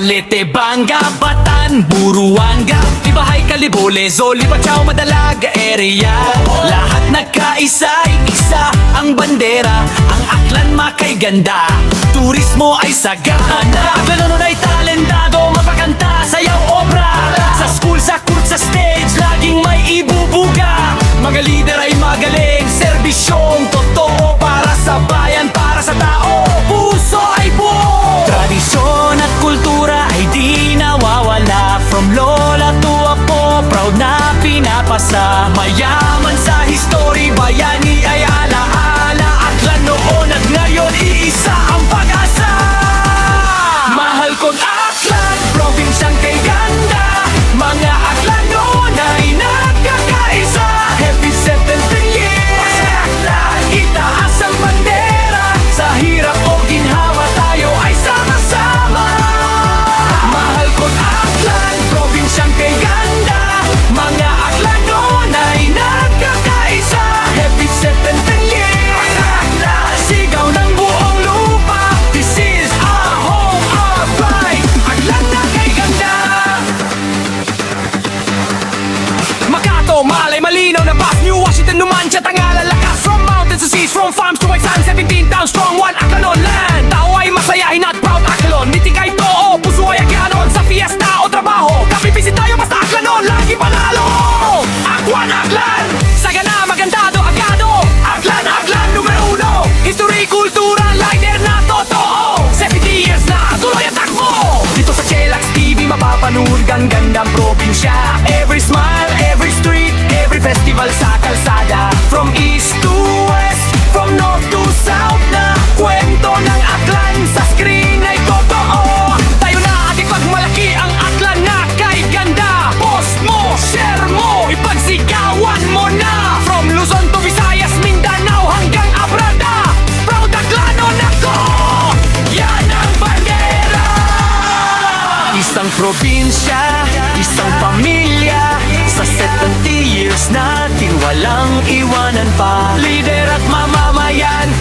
Balete, Banga, Batan, Buruanga, Ibahay, Kalibole, Zoli, Pachao, Madalaga area. Lahat nagkaisa, isa ang bandera. Ang Aklan makayganda, turismo ay sagana. Aklan ay talentado, mapakanta, sayaw, obra. Sa school, sa court, sa stage, laging may ibubuga. Mga leader ay magaling, serbisyong totoo. Para sa bayan, para sa tao, puso ay buo. Tradisyon at kultura ay di nawawala. From lola to apo, proud na pinapasa. Mayaman sa history, bayani ay alaala. Aklan noon at ngayon, iisa ang pag-asa. Mahal kong Aklan, probinsyang kay ganda. Mga Aklan noon ay nagkakaisa. Happy 70th year, Aklan, itaas ang bandera. Sa hirap o ginhawa, tayo ay sama-sama. Mahal kong Aklan, probinsyang kay ganda. Mga Aklan noon ay nagkakaisa. Happy 70th year, Aklan, sigaw ng buong lupa. This is our home, our pride. Aklan na kay ganda. Makato, Malay, Malinaw, Nabas, New Washington, Numancia, Tangala, Lakas. From mountains to seas, from farms to white sands, 17 towns strong, one Aklan on land. Tao ay masayahin at proud Aklan. Nitikay too, puso ay aganon. Sa fiesta o trabaho, kapipisit tayo basta Aklanon, lagi panalo. Akwan, Aklan, sagana, magandado, agado. Aklan, Aklan, numero uno. History, kultura, lighter na totoo. 70 years na, tuloy ang takbo. Dito sa Chelax TV, mapapanood ang gandang probinsya. Every smile, every street, every festival sa kalsada. From east to west, from north to south na kwento ng Aklan sa screen ay totoo. Tayo na at ipagmalaki ang Aklan na kay ganda. Post mo, share mo, ipagsigawan mo na. From Luzon to Visayas, Mindanao hanggang Abrada, proud Aklanon ako. Yan ang bandera. Isang probinsya, isang pamilya. Sa 70 years natin walang iwanan pa. Lider at mamamayan,